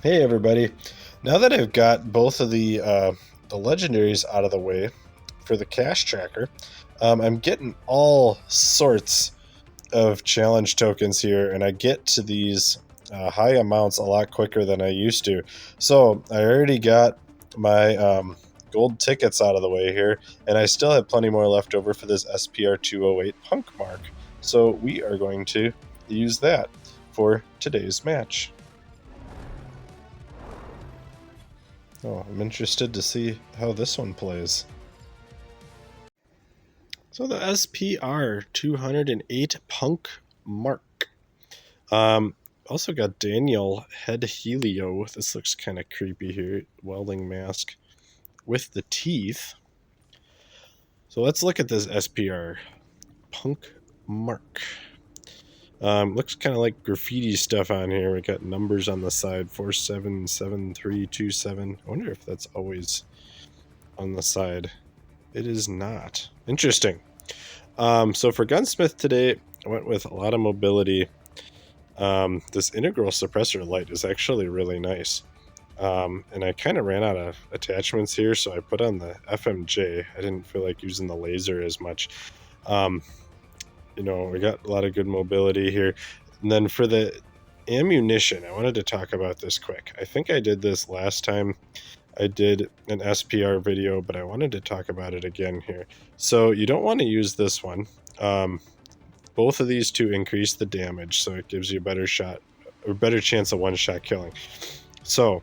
Hey everybody! Now that I've got both of the legendaries out of the way for the cash tracker, I'm getting all sorts of challenge tokens here, and I get to these high amounts a lot quicker than I used to. So I already got my gold tickets out of the way here, and I still have plenty more left over for this SPR 208 punk mark. So we are going to use that for today's match. Oh, I'm interested to see how this one plays. So the SPR 208 Punk Mark. Also got Daniel Head Helio. This looks kind of creepy here. Welding mask with the teeth. So let's look at this SPR Punk Mark. Looks kind of like graffiti stuff on here. We got numbers on the side, 477327. I wonder if that's always on the side. It is not. Interesting. So for gunsmith today, I went with a lot of mobility. This integral suppressor light is actually really nice. And I kind of ran out of attachments here, so I put on the FMJ. I didn't feel like using the laser as much. You know, we got a lot of good mobility here. And then for the ammunition, I wanted to talk about this quick. I think I did this last time I did an SPR video, but I wanted to talk about it again here. So you don't want to use this one. Both of these two increase the damage, so it gives you a better shot, or better chance of one-shot killing. So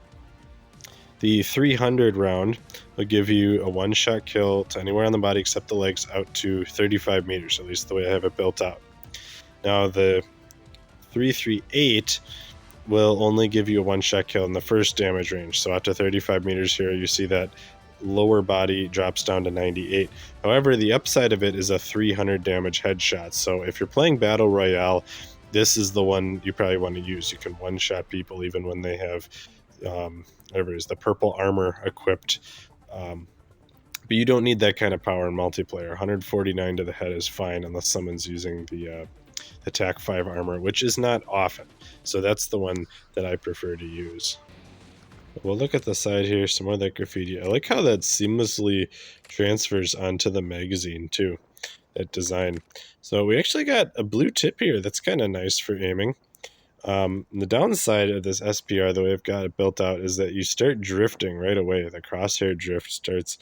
the 300 round will give you a one-shot kill to anywhere on the body except the legs out to 35 meters, at least the way I have it built out. Now the 338 will only give you a one-shot kill in the first damage range. So out to 35 meters here, you see that lower body drops down to 98. However, the upside of it is a 300 damage headshot. So if you're playing Battle Royale, this is the one you probably want to use. You can one-shot people even when they have whatever it is, the purple armor equipped. But you don't need that kind of power in multiplayer. 149 to the head is fine unless someone's using the attack 5 armor, which is not often. So that's the one that I prefer to use. We'll look at the side here, some more of that graffiti. I like how that seamlessly transfers onto the magazine too, that design. So we actually got a blue tip here that's kind of nice for aiming. The downside of this SPR, the way I've got it built out, is that you start drifting right away. The crosshair drift starts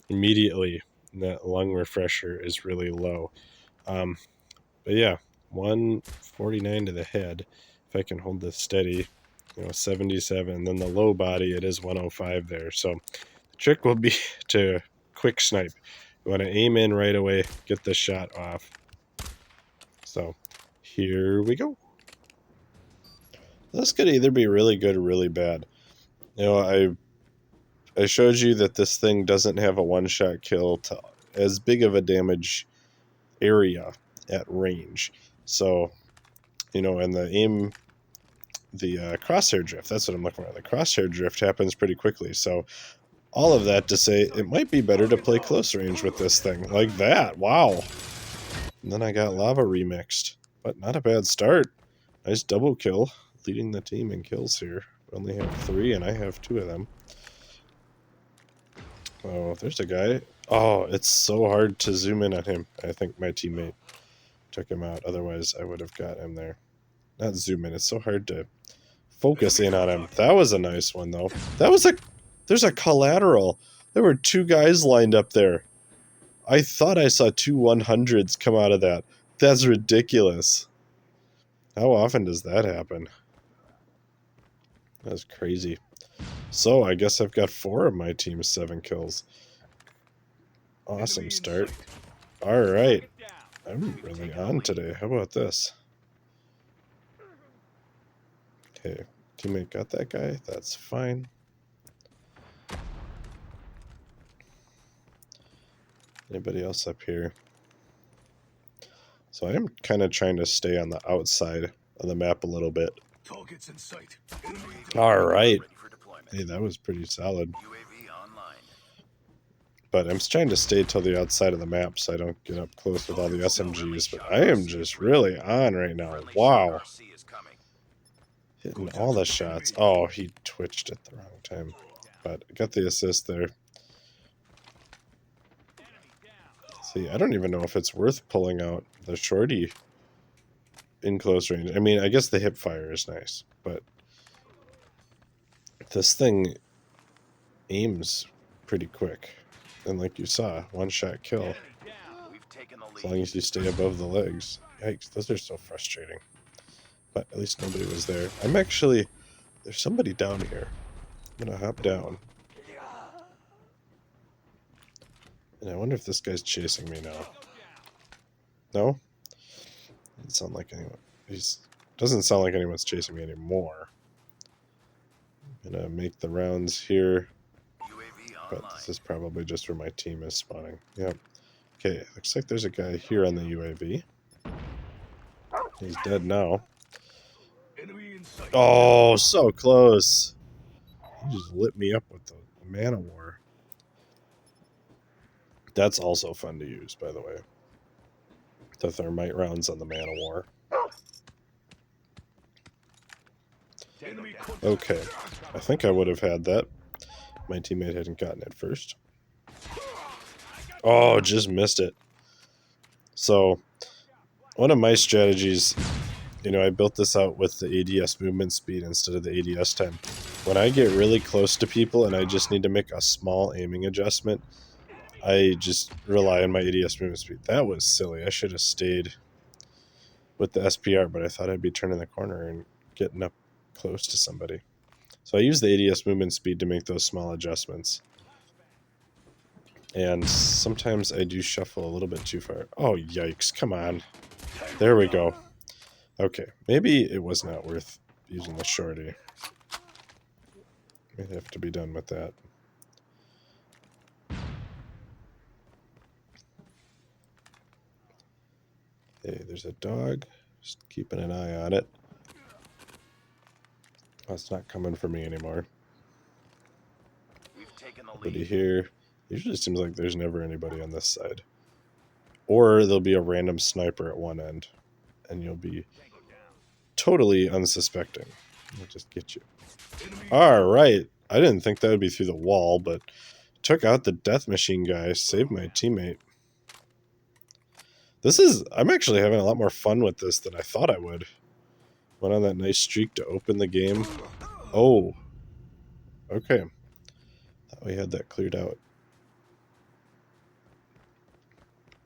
immediately, and that lung refresher is really low. But yeah, 149 to the head. If I can hold this steady, you know, 77. Then the low body, it is 105 there. So the trick will be to quick snipe. You want to aim in right away, get the shot off. So here we go. This could either be really good or really bad. You know, I showed you that this thing doesn't have a one-shot kill to as big of a damage area at range. So, you know, and the crosshair drift, that's what I'm looking for. The crosshair drift happens pretty quickly. So all of that to say, it might be better to play close range with this thing. Like that. Wow. And then I got lava remixed. But not a bad start. Nice double kill. Leading the team in kills here. We only have 3 and I have 2 of them. Oh, there's a guy. Oh, it's so hard to zoom in on him. I think my teammate took him out. Otherwise, I would have got him there. Not zoom in. It's so hard to focus in on him. That was a nice one, though. There's a collateral. There were 2 guys lined up there. I thought I saw 2 100s come out of that. That's ridiculous. How often does that happen? That's crazy. So I guess I've got 4 of my team's 7 kills. Awesome start. Alright. I'm really on today. How about this? Okay, teammate got that guy. That's fine. Anybody else up here? So I am kind of trying to stay on the outside of the map a little bit. Targets in sight. Alright. Hey, that was pretty solid. But I'm trying to stay till the outside of the map so I don't get up close with all the SMGs. But I am just really on right now. Wow. Hitting all the shots. Oh, he twitched at the wrong time. But I got the assist there. See, I don't even know if it's worth pulling out the shorty in close range. I mean, I guess the hip fire is nice, but this thing aims pretty quick. And like you saw, one-shot kill. As long as you stay above the legs. Yikes, those are so frustrating. But at least nobody was there. I'm actually... There's somebody down here. I'm gonna hop down. And I wonder if this guy's chasing me now. No? Doesn't sound like anyone. Doesn't sound like anyone's chasing me anymore. I'm gonna make the rounds here. But this is probably just where my team is spawning. Yep. Okay, looks like there's a guy here on the UAV. He's dead now. Oh, so close. He just lit me up with the man of war. That's also fun to use, by the way. The thermite rounds on the man of war. Okay, I think I would have had that. My teammate hadn't gotten it first. Oh, just missed it. So, one of my strategies, you know, I built this out with the ADS movement speed instead of the ADS time. When I get really close to people and I just need to make a small aiming adjustment, I just rely on my ADS movement speed. That was silly. I should have stayed with the SPR, but I thought I'd be turning the corner and getting up close to somebody. So I use the ADS movement speed to make those small adjustments. And sometimes I do shuffle a little bit too far. Oh, yikes. Come on. There we go. Okay. Maybe it was not worth using the shorty. I'd have to be done with that. Hey, there's a dog. Just keeping an eye on it. Oh, it's not coming for me anymore. Nobody here. Usually seems like there's never anybody on this side. Or there'll be a random sniper at one end. And you'll be totally unsuspecting. I'll just get you. Alright. I didn't think that would be through the wall, but took out the death machine guy. Saved my teammate. I'm actually having a lot more fun with this than I thought I would. Went on that nice streak to open the game. Oh. Okay. Thought we had that cleared out.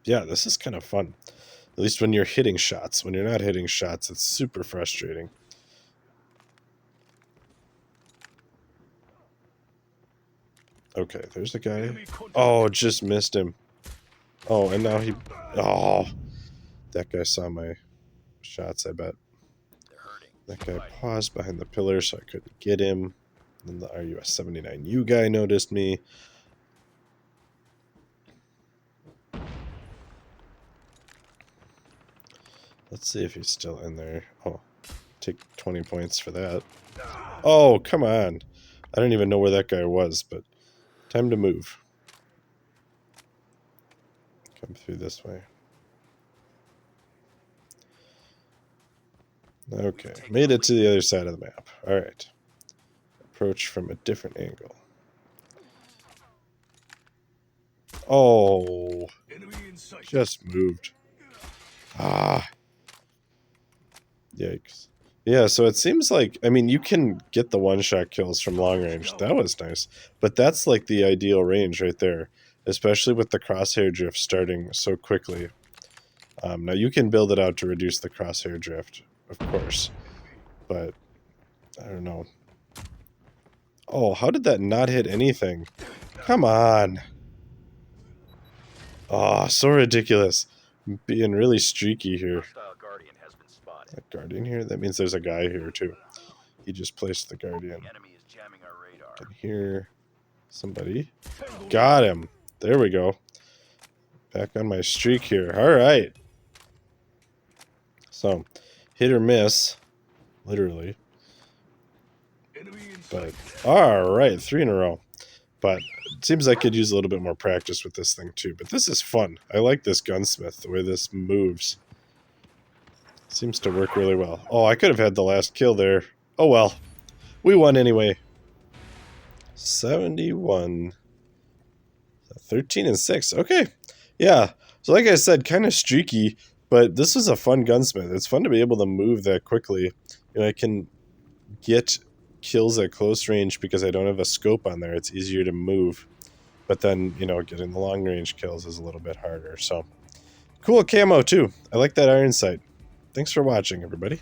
Yeah, this is kind of fun. At least when you're hitting shots. When you're not hitting shots, it's super frustrating. Okay, there's a guy. Oh, just missed him. Oh, and now he... Oh, that guy saw my shots, I bet. That guy paused behind the pillar so I couldn't get him. Then the RUS-79U guy noticed me. Let's see if he's still in there. Oh, take 20 points for that. Oh, come on. I don't even know where that guy was, but time to move. Come through this way. Okay, made it to the other side of the map. Alright. Approach from a different angle. Oh, just moved. Ah. Yikes. Yeah, so it seems like, I mean, you can get the one-shot kills from long range. That was nice. But that's like the ideal range right there, especially with the crosshair drift starting so quickly. Now, you can build it out to reduce the crosshair drift, of course. But, I don't know. Oh, how did that not hit anything? Come on. Oh, so ridiculous. I'm being really streaky here. A guardian here? That means there's a guy here too. He just placed the guardian. Can hear somebody. Got him. There we go. Back on my streak here. Alright. So, hit or miss. Literally. But, alright. 3 in a row. But, it seems I could use a little bit more practice with this thing too. But this is fun. I like this gunsmith, the way this moves. Seems to work really well. Oh, I could have had the last kill there. Oh well. We won anyway. 71. 13 and 6. Okay. Yeah. So like I said, kind of streaky, but this is a fun gunsmith. It's fun to be able to move that quickly. You know, I can get kills at close range because I don't have a scope on there. It's easier to move. But then, you know, getting the long range kills is a little bit harder. So cool camo too. I like that iron sight. Thanks for watching, everybody.